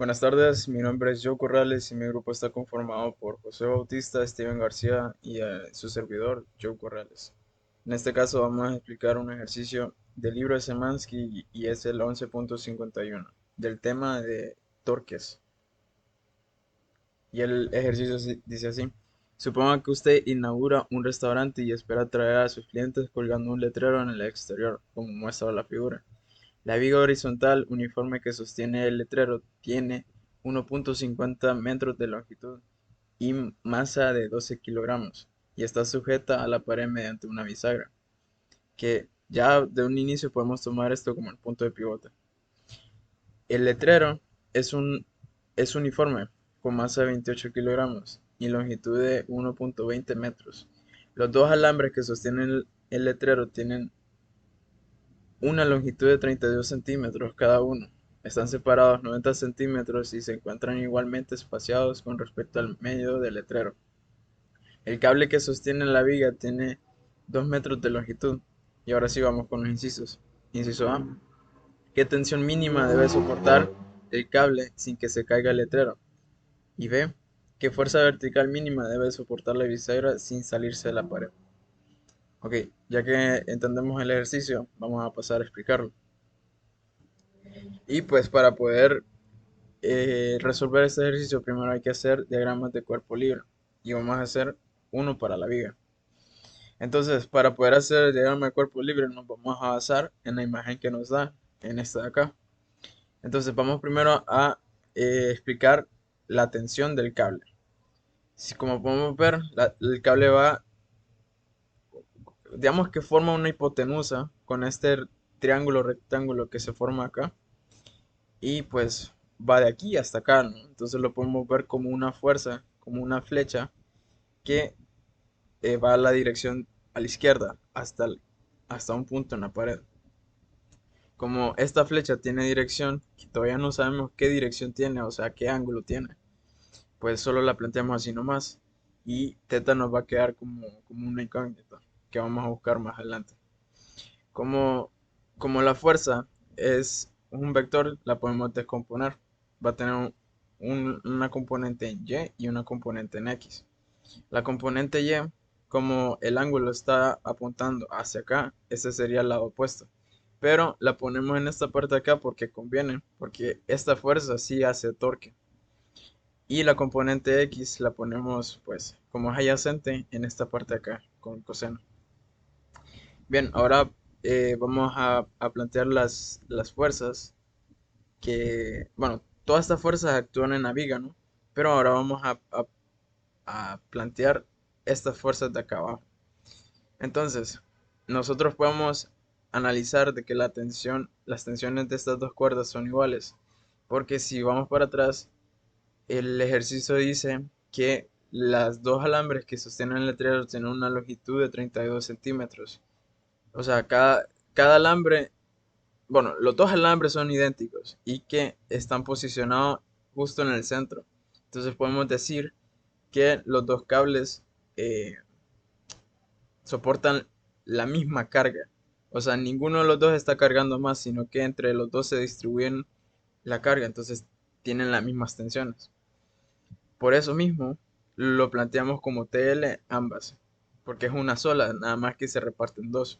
Buenas tardes, mi nombre es Joe Corrales y mi grupo está conformado por José Bautista, Steven García y su servidor, Joe Corrales. En este caso vamos a explicar un ejercicio del libro de Semansky y es el 11.51 del tema de torques. Y el ejercicio dice así: suponga que usted inaugura un restaurante y espera atraer a sus clientes colgando un letrero en el exterior, como muestra la figura. La viga horizontal uniforme que sostiene el letrero tiene 1.50 metros de longitud y masa de 12 kilogramos y está sujeta a la pared mediante una bisagra, que ya de un inicio podemos tomar esto como el punto de pivote. El letrero es, es uniforme, con masa de 28 kilogramos y longitud de 1.20 metros. Los dos alambres que sostienen el letrero tienen una longitud de 32 centímetros cada uno. Están separados 90 centímetros y se encuentran igualmente espaciados con respecto al medio del letrero. El cable que sostiene la viga tiene 2 metros de longitud. Y ahora sí vamos con los incisos. Inciso A: ¿qué tensión mínima debe soportar el cable sin que se caiga el letrero? Y B: ¿qué fuerza vertical mínima debe soportar la bisagra sin salirse de la pared? Ok, ya que entendemos el ejercicio, vamos a pasar a explicarlo. Y pues para poder resolver este ejercicio, primero hay que hacer diagramas de cuerpo libre. Y vamos a hacer uno para la viga. Entonces, para poder hacer el diagrama de cuerpo libre, nos vamos a basar en la imagen que nos da en esta de acá. Entonces, vamos primero a explicar la tensión del cable. Si, como podemos ver, el cable va, digamos que forma una hipotenusa con este triángulo rectángulo que se forma acá. Y pues va de aquí hasta acá, ¿no? Entonces lo podemos ver como una fuerza, como una flecha que va a la dirección a la izquierda hasta un punto en la pared. Como esta flecha tiene dirección, que todavía no sabemos qué dirección tiene, o sea, qué ángulo tiene, pues solo la planteamos así nomás. Y teta nos va a quedar como una incógnita que vamos a buscar más adelante. Como, como la fuerza es un vector, la podemos descomponer. Va a tener una componente en Y y una componente en X. La componente Y, como el ángulo está apuntando hacia acá, ese sería el lado opuesto. Pero la ponemos en esta parte de acá porque conviene, porque esta fuerza sí hace torque. Y la componente X la ponemos, pues, como es adyacente en esta parte de acá, con coseno. Bien, ahora vamos a plantear las fuerzas bueno, todas estas fuerzas actúan en la viga, ¿no? Pero ahora vamos a plantear estas fuerzas de acá abajo. Entonces, nosotros podemos analizar de que las tensiones de estas dos cuerdas son iguales. Porque si vamos para atrás, el ejercicio dice que las dos alambres que sostienen el letrero tienen una longitud de 32 centímetros. O sea, cada alambre, bueno, los dos alambres son idénticos y que están posicionados justo en el centro. Entonces podemos decir que los dos cables eh, soportan la misma carga. O sea, ninguno de los dos está cargando más, sino que entre los dos se distribuyen la carga, entonces tienen las mismas tensiones. Por eso mismo lo planteamos como TL ambas, porque es una sola, nada más que se reparten dos.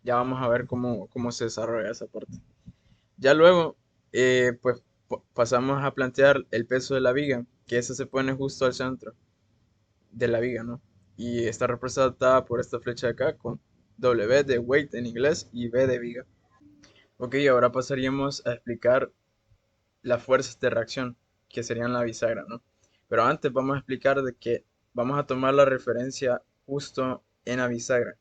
Ya vamos a ver cómo se desarrolla esa parte. Ya luego, pues pasamos a plantear el peso de la viga, que ese se pone justo al centro de la viga, ¿no? Y está representada por esta flecha de acá con W de weight en inglés y V de viga. Ok, ahora pasaríamos a explicar las fuerzas de reacción, que serían la bisagra, ¿no? Pero antes vamos a explicar de que vamos a tomar la referencia justo en la bisagra.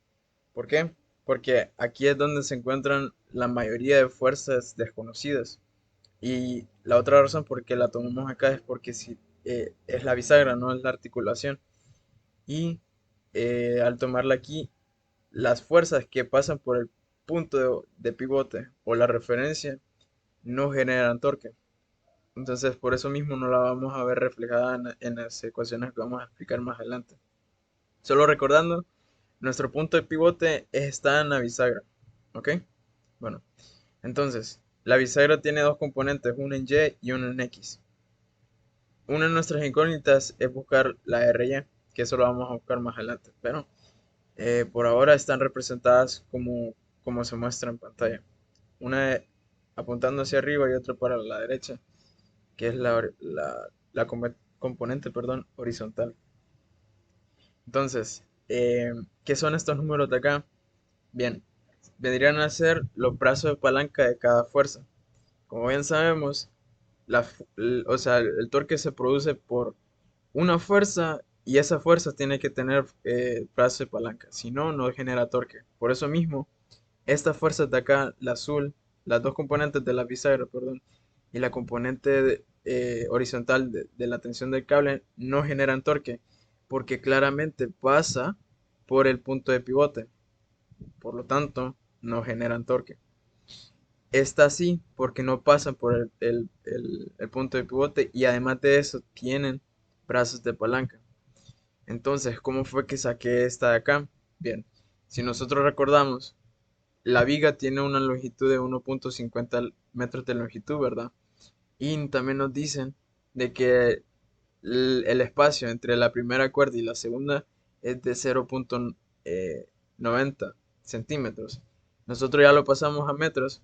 ¿Por qué? Porque aquí es donde se encuentran la mayoría de fuerzas desconocidas. Y la otra razón por qué la tomamos acá es porque si, es la bisagra, no es la articulación. Y al tomarla aquí, las fuerzas que pasan por el punto de pivote o la referencia no generan torque. Entonces, por eso mismo no la vamos a ver reflejada en las ecuaciones que vamos a explicar más adelante. Solo recordando, nuestro punto de pivote está en la bisagra. ¿Ok? Bueno, entonces, la bisagra tiene dos componentes, uno en Y y uno en X. Una de nuestras incógnitas es buscar la RY, que eso lo vamos a buscar más adelante, pero por ahora están representadas como se muestra en pantalla. Una apuntando hacia arriba y otra para la derecha, que es componente, perdón, horizontal. Entonces, ¿qué son estos números de acá? Bien, vendrían a ser los brazos de palanca de cada fuerza. Como bien sabemos, o sea, el torque se produce por una fuerza y esa fuerza tiene que tener brazo de palanca, si no, no genera torque. Por eso mismo, estas fuerzas de acá, la azul, las dos componentes de la bisagra, perdón, y la componente horizontal de la tensión del cable no generan torque, porque claramente pasa por el punto de pivote, por lo tanto, no generan torque. Está así porque no pasan por el punto de pivote y además de eso tienen brazos de palanca. Entonces, ¿cómo fue que saqué esta de acá? Bien, si nosotros recordamos, la viga tiene una longitud de 1.50 metros de longitud, ¿verdad? Y también nos dicen de que el espacio entre la primera cuerda y la segunda es de 0.90 centímetros. Nosotros ya lo pasamos a metros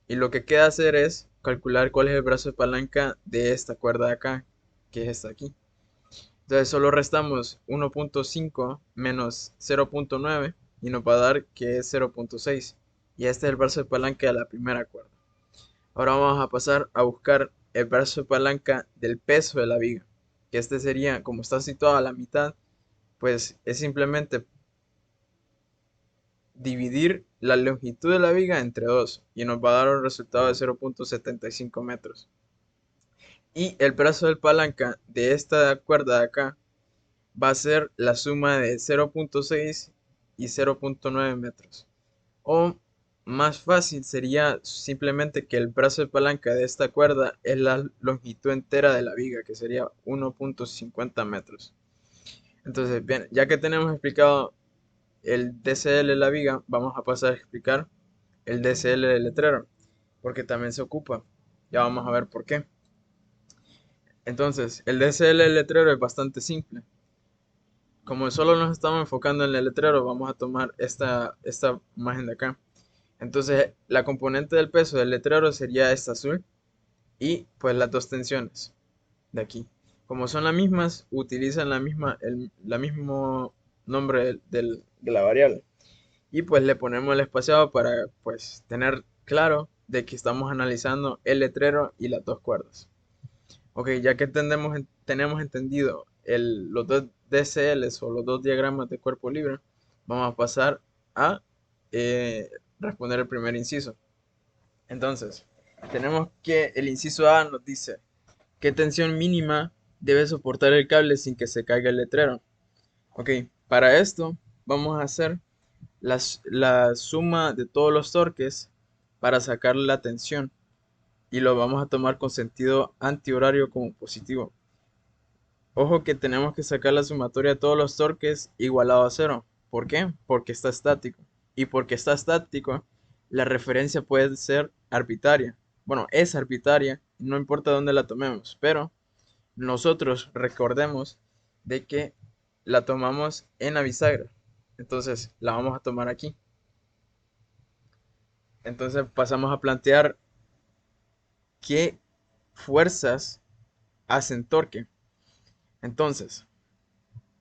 y lo que queda hacer es calcular cuál es el brazo de palanca de esta cuerda de acá, que es esta aquí. Entonces solo restamos 1.5 menos 0.9 y nos va a dar que es 0.6. Y este es el brazo de palanca de la primera cuerda. Ahora vamos a pasar a buscar el brazo de palanca del peso de la viga. Que este sería, como está situado a la mitad, pues es simplemente dividir la longitud de la viga entre 2 y nos va a dar un resultado de 0.75 metros. Y el brazo de palanca de esta cuerda de acá va a ser la suma de 0.6 y 0.9 metros. O más fácil sería simplemente que el brazo de palanca de esta cuerda es la longitud entera de la viga, que sería 1.50 metros. Entonces, bien, ya que tenemos explicado el DCL de la viga, vamos a pasar a explicar el DCL del letrero, porque también se ocupa. Ya vamos a ver por qué. Entonces, el DCL del letrero es bastante simple. Como solo nos estamos enfocando en el letrero, vamos a tomar esta imagen de acá. Entonces, la componente del peso del letrero sería esta azul y pues las dos tensiones de aquí. Como son las mismas, utilizan la mismo nombre de la variable. Y pues le ponemos el espaciado para pues tener claro de que estamos analizando el letrero y las dos cuerdas. Ok, ya que tenemos entendido los dos DCLs o los dos diagramas de cuerpo libre, vamos a pasar a responder el primer inciso. Entonces, tenemos que el inciso A nos dice qué tensión mínima debe soportar el cable sin que se caiga el letrero. Ok, para esto vamos a hacer la suma de todos los torques para sacar la tensión y lo vamos a tomar con sentido antihorario como positivo. Ojo que tenemos que sacar la sumatoria de todos los torques igualado a cero. ¿Por qué? Porque está estático. Y porque está estático, la referencia puede ser arbitraria. Bueno, es arbitraria, no importa dónde la tomemos, pero nosotros recordemos de que la tomamos en la bisagra. Entonces, la vamos a tomar aquí. Entonces, pasamos a plantear qué fuerzas hacen torque. Entonces,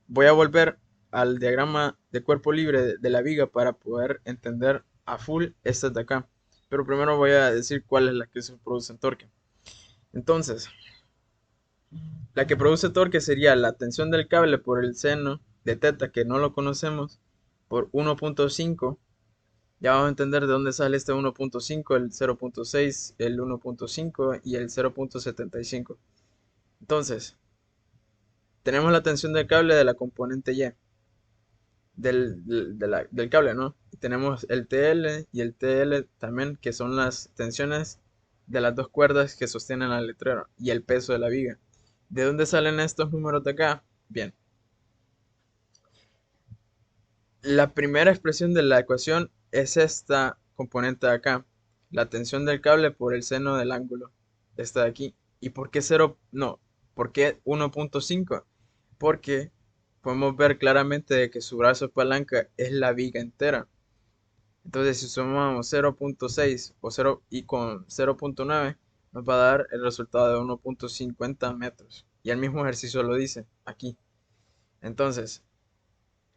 voy a volver al diagrama de cuerpo libre de la viga para poder entender a full estas de acá. Pero primero voy a decir cuál es la que se produce en torque. Entonces, la que produce torque sería la tensión del cable por el seno de teta, que no lo conocemos, por 1.5. Ya vamos a entender de dónde sale este 1.5, el 0.6, el 1.5 y el 0.75. Entonces, tenemos la tensión del cable de la componente Y. Del cable, ¿no? Y tenemos el TL y el TL también, que son las tensiones de las dos cuerdas que sostienen al letrero y el peso de la viga. ¿De dónde salen estos números de acá? Bien, la primera expresión de la ecuación es esta componente de acá, la tensión del cable por el seno del ángulo. Está aquí. ¿Y por qué cero? No, ¿por qué 1.5? Porque podemos ver claramente de que su brazo de palanca es la viga entera. Entonces, si sumamos 0.6 o 0 y con 0.9, nos va a dar el resultado de 1.50 metros. Y el mismo ejercicio lo dice aquí. Entonces,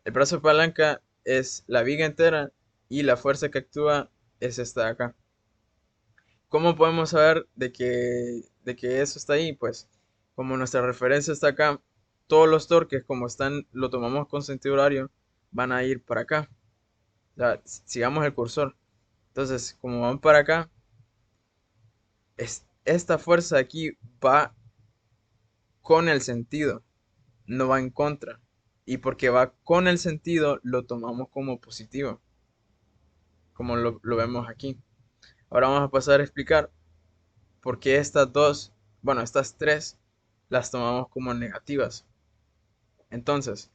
el brazo de palanca es la viga entera y la fuerza que actúa es esta de acá. ¿Cómo podemos saber de que eso está ahí? Pues como nuestra referencia está acá, todos los torques, como están, lo tomamos con sentido horario, van a ir para acá. O sea, sigamos el cursor. Entonces, como van para acá, esta fuerza aquí va con el sentido, no va en contra. Y porque va con el sentido, lo tomamos como positivo, como lo vemos aquí. Ahora vamos a pasar a explicar por qué estas dos, bueno, estas tres, las tomamos como negativas. Entonces,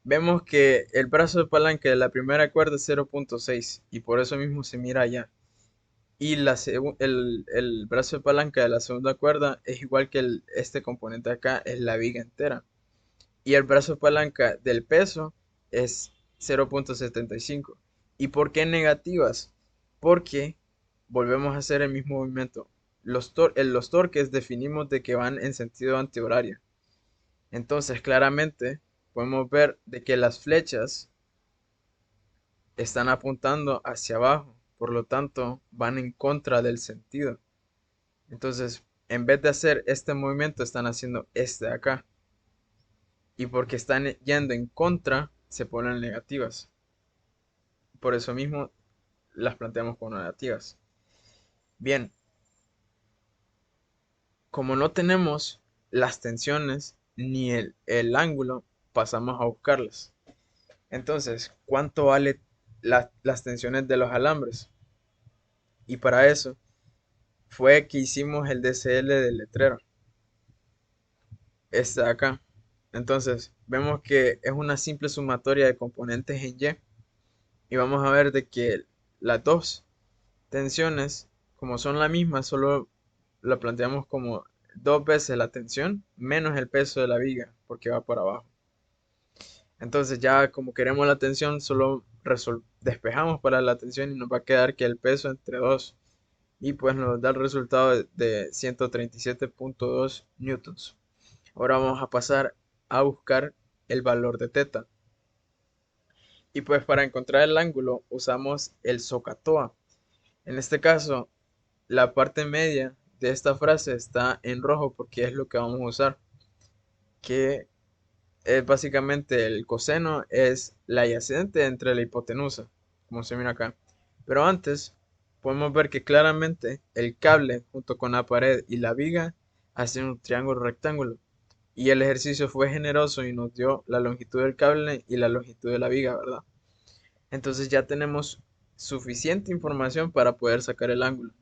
vemos que el brazo de palanca de la primera cuerda es 0.6 y por eso mismo se mira allá. Y el brazo de palanca de la segunda cuerda es igual que este componente acá, es la viga entera. Y el brazo de palanca del peso es 0.75. ¿Y por qué negativas? Porque volvemos a hacer el mismo movimiento. Los torques definimos de que van en sentido antihorario. Entonces, claramente podemos ver de que las flechas están apuntando hacia abajo, por lo tanto, van en contra del sentido. Entonces, en vez de hacer este movimiento, están haciendo este de acá. Y porque están yendo en contra, se ponen negativas. Por eso mismo las planteamos como negativas. Bien, como no tenemos las tensiones ni el ángulo, pasamos a buscarlas. Entonces, ¿cuánto vale las tensiones de los alambres? Y para eso fue que hicimos el DCL del letrero. Este de acá. Entonces, vemos que es una simple sumatoria de componentes en Y. Y vamos a ver de que las dos tensiones, como son la misma, solo la planteamos como dos veces la tensión menos el peso de la viga, porque va para abajo. Entonces ya como queremos la tensión, solo despejamos para la tensión y nos va a quedar que el peso entre 2 y pues nos da el resultado de 137.2 newtons. Ahora vamos a pasar a buscar el valor de teta. Y pues para encontrar el ángulo usamos el SOHCAHTOA. En este caso, la parte media de esta frase está en rojo porque es lo que vamos a usar, que es básicamente el coseno es la adyacente entre la hipotenusa, como se mira acá. Pero antes podemos ver que claramente el cable junto con la pared y la viga hacen un triángulo rectángulo. Y el ejercicio fue generoso y nos dio la longitud del cable y la longitud de la viga, ¿verdad? Entonces ya tenemos suficiente información para poder sacar el ángulo.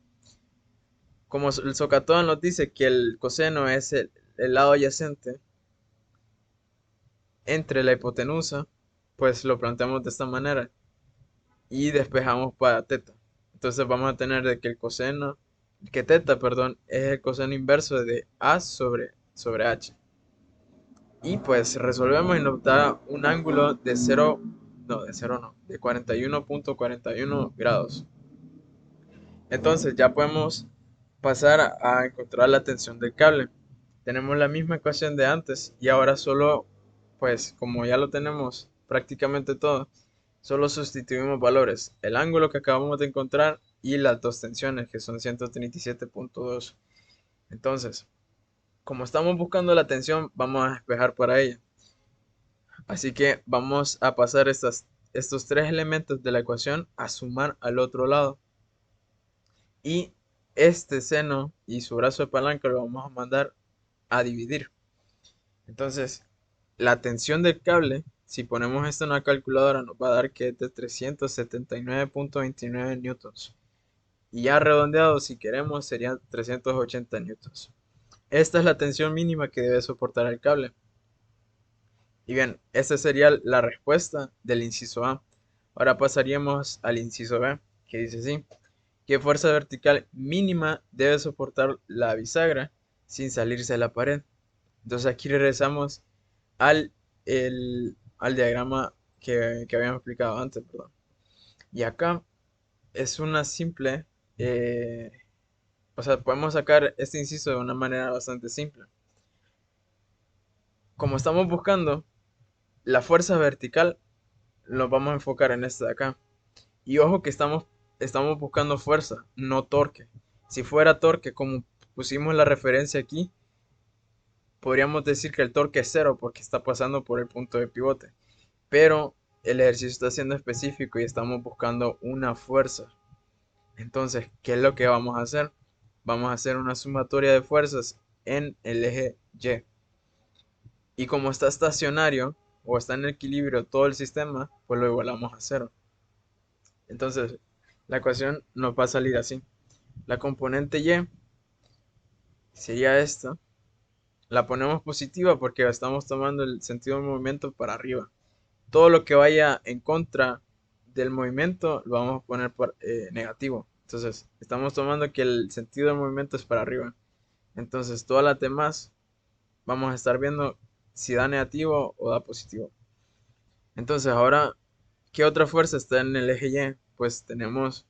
Como el SOHCAHTOA nos dice que el coseno es el lado adyacente entre la hipotenusa, pues lo planteamos de esta manera y despejamos para teta. Entonces vamos a tener de que el coseno, que teta, perdón, es el coseno inverso de A sobre H. Y pues resolvemos y nos da un ángulo de 0, no, de 0 no, de 41.41 grados. Entonces ya podemos pasar a encontrar la tensión del cable. Tenemos la misma ecuación de antes y ahora solo, pues como ya lo tenemos prácticamente todo, solo sustituimos valores, el ángulo que acabamos de encontrar y las dos tensiones que son 137.2. Entonces, como estamos buscando la tensión, vamos a despejar para ella. Así que vamos a pasar estos tres elementos de la ecuación a sumar al otro lado. Y este seno y su brazo de palanca lo vamos a mandar a dividir. Entonces, la tensión del cable, si ponemos esto en una calculadora, nos va a dar que es de 379.29 newtons. Y ya redondeado, si queremos, serían 380 newtons. Esta es la tensión mínima que debe soportar el cable. Y bien, esta sería la respuesta del inciso A. Ahora pasaríamos al inciso B, que dice así, ¿Qué fuerza vertical mínima debe soportar la bisagra sin salirse de la pared? Entonces aquí regresamos al, al diagrama que habíamos explicado antes, perdón. Y acá es una simple, eh, o sea, podemos sacar este inciso de una manera bastante simple. Como estamos buscando la fuerza vertical, nos vamos a enfocar en esta de acá. Y ojo que estamos buscando fuerza, no torque. Si fuera torque, como pusimos la referencia aquí, podríamos decir que el torque es cero porque está pasando por el punto de pivote. Pero el ejercicio está siendo específico y estamos buscando una fuerza. Entonces, ¿qué es lo que vamos a hacer? Vamos a hacer una sumatoria de fuerzas en el eje Y. Y como está estacionario o está en equilibrio todo el sistema, pues lo igualamos a cero. Entonces, la ecuación nos va a salir así. La componente Y sería esta. La ponemos positiva porque estamos tomando el sentido del movimiento para arriba. Todo lo que vaya en contra del movimiento lo vamos a poner por negativo. Entonces, estamos tomando que el sentido del movimiento es para arriba. Entonces, todas las demás vamos a estar viendo si da negativo o da positivo. Entonces, ahora, ¿qué otra fuerza está en el eje Y? Pues tenemos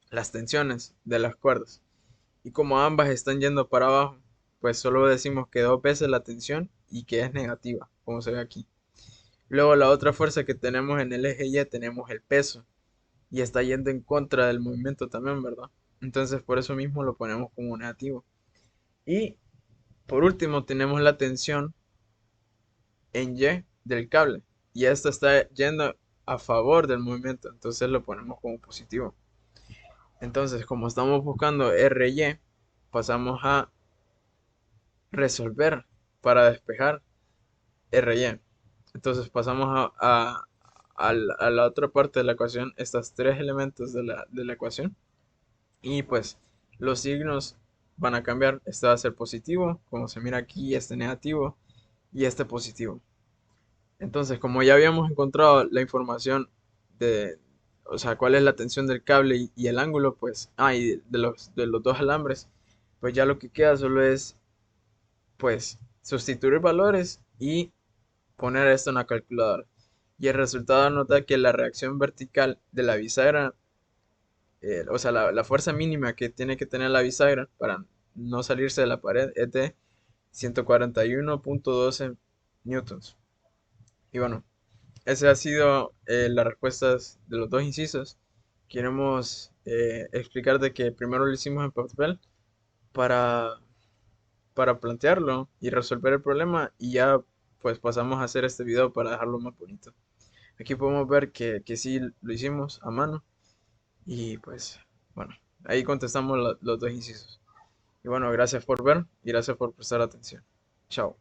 las tensiones de las cuerdas. Y como ambas están yendo para abajo, pues solo decimos que dos veces la tensión y que es negativa, como se ve aquí. Luego la otra fuerza que tenemos en el eje Y tenemos el peso y está yendo en contra del movimiento también, ¿verdad? Entonces por eso mismo lo ponemos como negativo. Y por último tenemos la tensión en Y del cable y esta está yendo a favor del movimiento, entonces lo ponemos como positivo. Entonces como estamos buscando RY, pasamos a resolver para despejar RY. Entonces pasamos a la otra parte de la ecuación, estos tres elementos de la ecuación. Y pues los signos van a cambiar. Este va a ser positivo, como se mira aquí, este negativo y este positivo. Entonces, como ya habíamos encontrado la información de, o sea, cuál es la tensión del cable y el ángulo, pues, y de los dos alambres, pues ya lo que queda solo es, pues, sustituir valores y poner esto en la calculadora. Y el resultado nota que la reacción vertical de la bisagra, o sea, la fuerza mínima que tiene que tener la bisagra para no salirse de la pared es de 141.12 newtons. Y bueno, esa ha sido las respuestas de los dos incisos. Queremos explicar de que primero lo hicimos en papel para, para plantearlo y resolver el problema y ya pues pasamos a hacer este video para dejarlo más bonito. Aquí podemos ver que sí lo hicimos a mano. Y pues, bueno, ahí contestamos los dos incisos. Y bueno, gracias por ver y gracias por prestar atención. Chao.